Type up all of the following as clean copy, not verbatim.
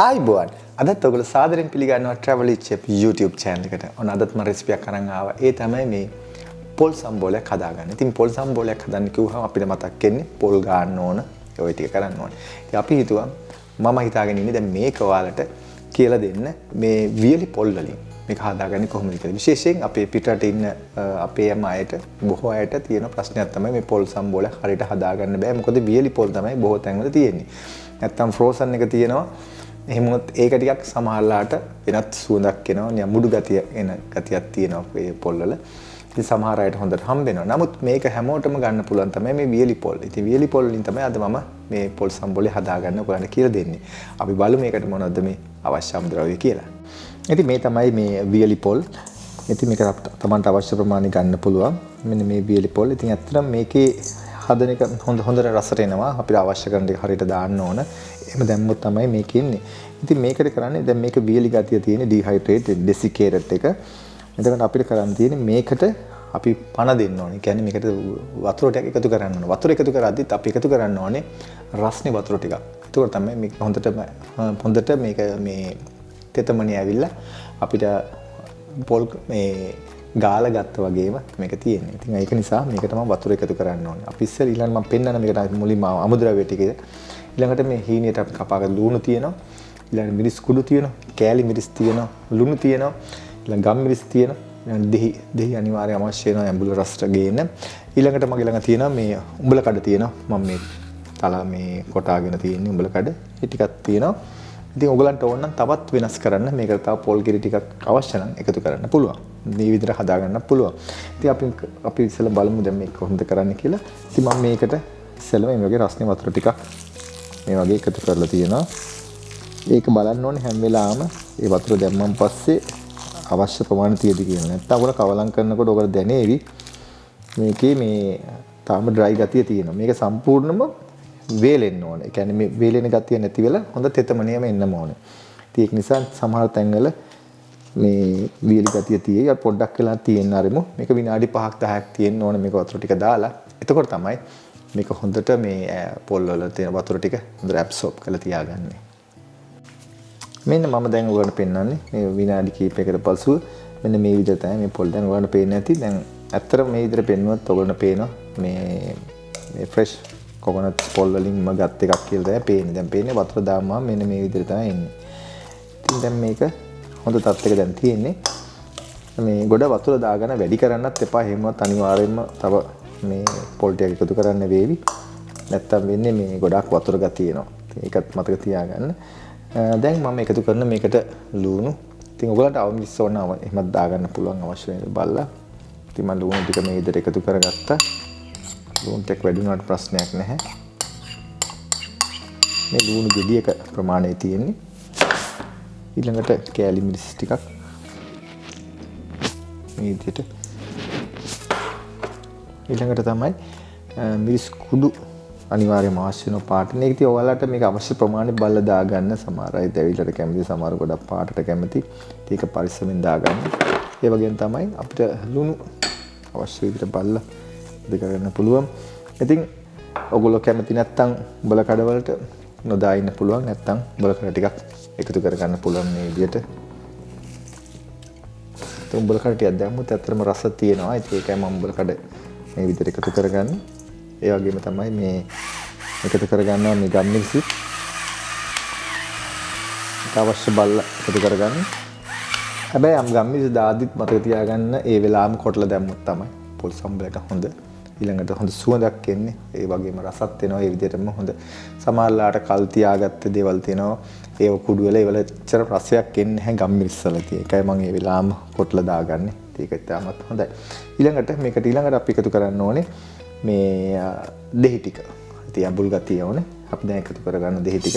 ආයිබෝන් අදත් ඔයගොල්ලෝ සාදරයෙන් පිළිගන්නවා Travel Chef YouTube channel එකට. ඔන්න අදත් මම රෙසිපියක් අරන් ආවා. ඒ තමයි මේ පොල් සම්බෝලයක් හදාගන්න. ඉතින් පොල් සම්බෝලයක් හදන්න කිව්වහම අපිට මතක් වෙන්නේ පොල් ගන්න ඕන. ඔය ටික කරන්න ඕනේ. ඉතින් අපි හිතුවා මම හිතාගෙන ඉන්නේ දැන් මේක ඔයාලට කියලා දෙන්න මේ වියලි පොල් වලින් මේක හදාගන්නේ කොහොමද කියලා. විශේෂයෙන් අපේ පිටරට ඉන්න අපේ අයට බොහෝ අයට තියෙන ප්‍රශ්නයක් තමයි මේ පොල් සම්බෝලයක් හරියට හදාගන්න බෑ. මොකද වියලි පොල් තමයි බොහෝ තැන්වල තියෙන්නේ. නැත්තම් ෆ්‍රෝසන් එක තියෙනවා. එහෙමොත් ඒක ටිකක් සමහරලාට වෙනත් සුවඳක් එනවා. නියමුඩු ගතිය එන ගතියක් තියෙනවා මේ පොල් වල. ඉතින් සමහර අයට හොඳට හම්බ වෙනවා. නමුත් මේක හැමෝටම ගන්න පුළුවන් තමයි මේ වියලි පොල්. ඉතින් වියලි පොල් වලින් තමයි අද මම මේ පොල් සම්බෝලේ හදාගන්න ඔයගලන්ට කියලා දෙන්නේ. අපි බලමු මේකට මොනවද මේ අවශ්‍ය අමුද්‍රව්‍ය කියලා. ඉතින් මේ තමයි මේ වියලි පොල්. ඉතින් මේක තමන්ට අවශ්‍ය ප්‍රමාණය ගන්න පුළුවන්. මෙන්න මේ වියලි පොල්. ඉතින් ඇත්තටම මේකේ හදන එක හොඳට රසට එනවා. අපිට අවශ්‍ය කරන දේ හරියට දාන්න ඕන. එහෙම දැම්මොත් තමයි මේක ඉන්නේ. ඉතින් මේකට කරන්නේ දැන් මේක වියලි ගතිය තියෙන ඩිහයිඩ්‍රේට් ඩෙසිකේටඩ් එක. එතකොට අපිට කරන්න තියෙන්නේ මේකට අපි පණ දෙන්න ඕනේ. කියන්නේ මේකට වතුර ටිකක් එකතු කරන්න ඕනේ. වතුර එකතු කරද්දිත් අපි එකතු කරන්න ඕනේ රස්නේ වතුර ටිකක්. එතකොට තමයි මේක හොඳට මේක මේ තෙතමනේ ඇවිල්ලා අපිට පොල් මේ ගාලා ගත්තා වගේම මේක තියෙන්නේ. ඉතින් ඒක නිසා මේකට මම වතුර එකතු කරන්න ඕනේ. අපි ඉස්සෙල් ඊළඟ මම පෙන්නන මේකට මුලින්ම අමුද්‍රව්‍ය ටික. ඊළඟට මේ හීනියට අපි කපාගෙන ලුණු තියෙනවා. ඊළඟ මිරිස් කුඩු තියෙනවා. කෑලි මිරිස් තියෙනවා. ලුණු තියෙනවා. ඊළඟ ගම් මිරිස් තියෙනවා. ඊළඟ දෙහි අනිවාර්යයෙන් අවශ්‍ය වෙනවා ඇඹුල රසට ගේන්න. ඊළඟට මගේ ළඟ තියෙනවා මේ උඹල කඩ තියෙනවා. මම මේ තලා මේ කොටාගෙන තියෙන්නේ උඹල කඩ. ඒ ටිකක් තියෙනවා. ඉතින් ඔයගලන්ට ඕන නම් තවත් වෙනස් කරන්න මේකට තව පොල් කිරි ටිකක් අවශ්‍ය නම් එකතු කරන්න පුළුවන්. මේ විදිහට හදා ගන්න පුළුවන්. ඉතින් අපි ඉස්සෙල්ලා බලමු දැන් මේක කොහොමද කරන්න කියලා. ඉතින් මම මේකට ඉස්සෙල්ලා මේ වගේ රස්නේ වතුර ටිකක් මේ වගේ එකතු කරලා තියෙනවා. ඒක බලන්න ඕනේ හැම වෙලාවම ඒ වතුර දැම්මන් පස්සේ අවශ්‍ය ප්‍රමාණය තියෙද කියලා. නැත්නම් ඔයගොල්ලෝ කවලම් කරනකොට ඔයගොල්ලෝ දැනේවි මේකේ මේ තාම ඩ්‍රයි ගතිය තියෙනවා. මේක සම්පූර්ණයෙන්ම වේලෙන්න ඕනේ. ඒ කියන්නේ මේ වේලෙන ගතිය නැති වෙලා හොඳ තෙතමනියම එන්නම ඕනේ. ඉතින් ඒක නිසා සමහර තැන්වල මේ වියලි ගතිය තියෙයි. පොඩ්ඩක් වෙලා තියෙන්න ආරෙමු. මේක විනාඩි 5ක් 10ක් තියෙන්න ඕනේ මේක වතුර ටික දාලා. එතකොට තමයි මේක හොඳට මේ පොල් වල තියෙන වතුර ටික හොඳට ඇබ්සෝබ් කරලා තියාගන්නේ. මෙන්න මම දැන් ඔයගලන්ට පෙන්නන්නේ මේ විනාඩි කිහිපයකට පසුව මෙන්න මේ විදිහට තමයි මේ පොල් දැන් ඔයගලන්ට පේන්නේ නැති. දැන් ඇත්තට මේ විදිහට පෙන්නුවත් ඔයගලන්ට පේනවා මේ ෆ්‍රෙෂ් කොකනට් පොල් වලින්ම ගත් එකක් කියලා තමයි පේන්නේ. දැන් පේන්නේ වතුර දාමම මෙන්න මේ විදිහට තමයි එන්නේ. ඉතින් දැන් මේක හොඳ තත්ත්වයක දැන් තියෙන්නේ. මේ ගොඩ වතුර දාගෙන වැඩි කරන්නත් එපා. එහෙමවත් අනිවාර්යයෙන්ම තව මේ පොල් ටික එකතු කරන්න වේවි. නැත්තම් වෙන්නේ මේ ගොඩක් වතුර ගතිය එනවා. ඒකත් මතක තියාගන්න. දැන් මම එකතු කරන මේකට ලුණු. ඉතින් ඔයගලන්ට අවමිස් ඕන එහෙමත් දාගන්න පුළුවන් අවශ්‍ය වෙන බලලා. ඉතින් මම ලුණු ටික මේ විදිහට එකතු කරගත්තා. ලුණු ටික වැඩි වුණාට ප්‍රශ්නයක් නැහැ. මේ ලුණු ගෙඩියක ප්‍රමාණය තියෙන්නේ. ඊළඟට කෑලි මිරිස් ටිකක් මේ විදිහට. ඊළඟට තමයි මිරිස් කුඩු අනිවාර්යයෙන්ම අවශ්‍ය වෙන පාට. මේක ඉතින් ඔයාලට මේක අවශ්‍ය ප්‍රමාණය බලලා දාගන්න. සමහර අය දැවිල්ලට කැමති, සමහර ගොඩක් පාටට කැමති. ඒක පරිස්සමෙන් දාගන්න. ඒ වගේම තමයි අපිට ලුණු අවශ්‍ය විදිහට බලලා දෙක ගන්න පුළුවන්. ඉතින් ඔයගොල්ලෝ කැමති නැත්තම් උඹල කඩවලට නොදා ඉන්න පුළුවන්. නැත්තම් උඹල කඩ ටිකක් එකතු කරගන්න පුළුවන් මේ විදිහට. ඉතින් උඹල කඩ ටිකක් දැම්මොත් ඇත්තටම රස තියෙනවා. ඒකයි මම උඹල කඩ මේ විදිහට එකතු කරගන්නේ. ඒ වගේම තමයි මේ එකතු කරගන්නවා මේ ගම් මිරිස්. ඒක අවශ්‍ය බලලා එකතු කරගන්න. හැබැයි ගම් මිරිස් දාද්දිත් මතක තියාගන්න ඒ වෙලාවම කොටලා දැම්මොත් තමයි පොල් සම්බලයට හොඳ. ඊළඟට හොඳ සුවඳක් එන්නේ. ඒ වගේම රසත් එනවා. ඒ විදිහටම හොඳ. සමහරලාට කල් තියාගත්ත දේවල් තියෙනවා. ඒව කුඩු වල ඒවල ඇත්තට රසයක් එන්නේ නැහැ ගම් මිරිස් වල තියෙන. ඒකයි මම ඒ වෙලාවම කොටලා දාගන්නේ. ඒක ඉතාමත් හොඳයි. ඊළඟට මේකට ඊළඟට අපි එකතු කරන්න ඕනේ මේ දෙහි ටික. ඉතින් අඹුල් ගතිය ඕනේ. අපි දැන් එකතු කරගන්න දෙහි ටික.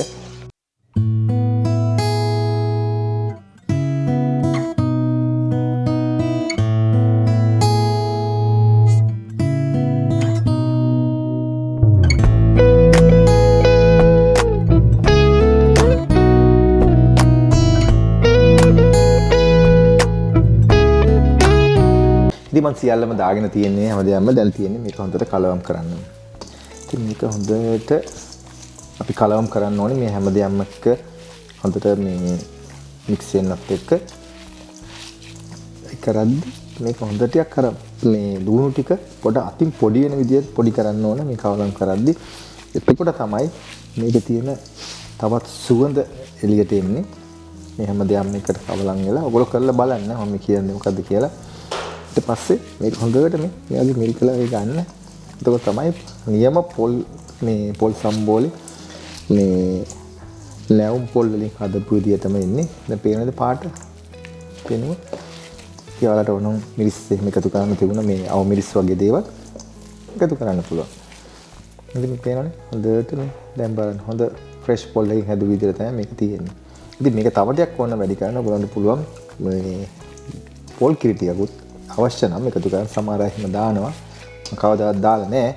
ඉතින් මම සියල්ලම දාගෙන තියෙන්නේ හැමදේම දැන් තියෙන්නේ මේක හොඳට කලවම් කරන්න. ඉතින් මේක හොඳට අපි කලවම් කරන්න ඕනේ මේ හැමදේම එක්ක හොඳට මේ මික්ස් වෙනත් එක්ක ඒ කරද්දි මේක හොඳට අර මේ ලුණු ටික පොඩ අතින් පොඩි වෙන විදිහට පොඩි කරන්න ඕන මේ කවලම් කරද්දි. එතකොට තමයි මේකේ තියෙන තවත් සුවඳ එළියට එන්නේ. මේ හැම දෙයක්ම එකට කවලම් වෙලා ඔයගොල්ලෝ කරලා බලන්න මම කියන්නේ මොකද්ද කියලා. ඊට පස්සේ මේක හොඳට මේ වගේ මිල් කළා ගන්න. එතකොට තමයි නියම පොල් සම්බෝලේ මේ ලැවුම් පොල් වලින් හදපු විදියටම එන්නේ. දැන් පේනද පාට? පේනවා. ඊළඟට ඕනම් මිරිස් එහෙම එකතු කරන්න තිබුණා මේ අව මිරිස් වගේ දේවල් එකතු කරන්න පුළුවන්. ඉතින් මේ පේනවනේ හොඳට මේ දැන් බලන්න හොඳ ෆ්‍රෙෂ් පොල් එකකින් හැදුව විදියට තමයි මේක තියෙන්නේ. ඉතින් මේක තව ටිකක් ඕන වැඩි කරන්න ඔයගොල්ලන්ට පුළුවන් මේ පොල් කිරි ටිකකුත් අවශ්‍ය නම් එකතු කරන් සමහර අය එහෙම දානවා. මම කවදාවත් දාලා නැහැ.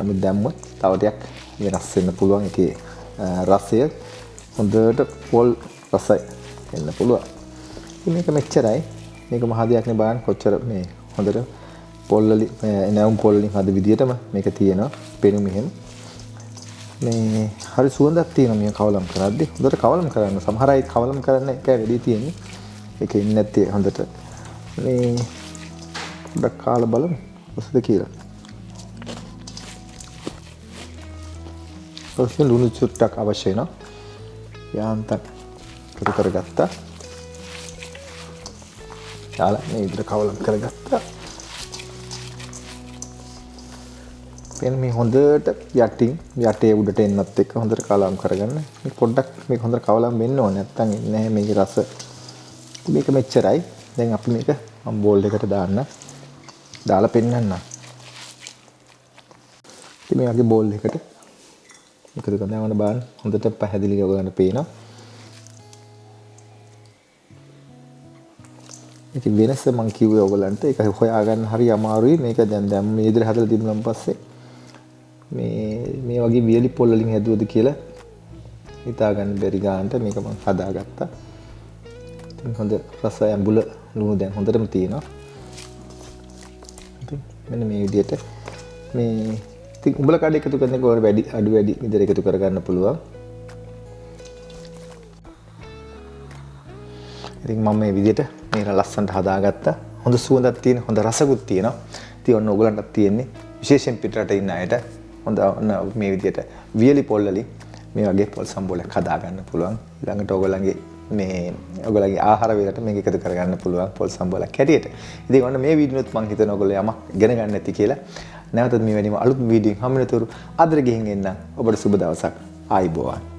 අපි දැම්මොත් තව ටිකක් වෙනස් වෙන්න පුළුවන්. ඒකේ රසය හොඳට පොල් රසයි එන්න පුළුවන්. ඉතින් මේක මෙච්චරයි. මේක මහ දෙයක් නේ බලන්න කොච්චර මේ හොඳට පොල් වලින් නැවුම් පොල් වලින් හද විදියටම මේක තියෙනවා. පෙනු මෙහෙම. මේ හරි සුවඳක් තියෙනවා මේ කවලම් කරද්දී. හොඳට කවලම් කරන්න. සමහර අය කවලම් කරන්න එකයි වැඩි තියෙන්නේ. ඒකේ ඉන්නේ නැත්තේ හොඳට මේ පොඩ්ඩක් කාලා බලමු. කොහොමද කියලා. ඔස්සේ ලුණු චුට්ටක් අවශ්‍ය වෙනවා. යාන්තම් කර කරගත්තා. යාලා මේ විදිහට කවලම් කරගත්තා. මේ හොඳට යටේ උඩට එන්නත් එක්ක හොඳට කලම් කරගන්න. මේ පොඩ්ඩක් මේක හොඳට කවලම් වෙන්න ඕනේ. නැත්තම් එන්නේ නැහැ මේකේ රස. මේක මෙච්චරයි. දැන් අපි මේක මම බෝල් එකකට දාන්න. දාලා පෙන්නන්න. ඉතින් මේ වගේ බෝල් එකකට එකතු කරනවා බලන්න. හොඳට පැහැදිලිව ඔයගලන්ට පේනවා. ඉතින් වෙනස මම කිව්වේ ඔයගලන්ට ඒක හොයාගන්න හරි අමාරුයි. මේක දැන් මේ විදිහට හදලා තිබුණාන් පස්සේ මේ වගේ වියලි පොල් වලින් හැදුවද කියලා හිතා ගන්න බැරි ගන්නට මේක මම හදාගත්තා. ඉතින් හොඳ රස ඇඹුල ලුණු දැන් හොඳටම තියෙනවා. ඉතින් මෙන්න මේ විදිහට මේ ඉතින් උඹලා කඩ එකතු කරන එක ඔය වැඩි අඩු වැඩි විදිහට එකතු කරගන්න පුළුවන්. ඉතින් මම මේ විදිහට මේක ලස්සනට හදාගත්තා. හොඳ සුවඳක් තියෙන හොඳ රසකුත් තියෙනවා. ඉතින් ඔන්න ඔයගලන්ටත් තියෙන්නේ විශේෂයෙන් පිටරට ඉන්න අයට හොඳ මේ විදිහට වියලි පොල් වලින් මේ වගේ පොල් සම්බෝලයක් හදා ගන්න පුළුවන්. ඊළඟට ඔයගලගේ ආහාර වේලට මේක එකතු කරගන්න පුළුවන් පොල් සම්බෝලයක් හැටියට. ඉතින් ඔන්න මේ වීඩියෝත් මම හිතන ඔයගොල්ලෝ යමක් ඉගෙන ගන්න ඇති කියලා. නැවතත් මේ වෙනම අලුත් වීඩියෝ හම්බෙනතුරු අදට ගිහින් එන්න ඔබට සුබ දවසක්. ආයිබෝවන්.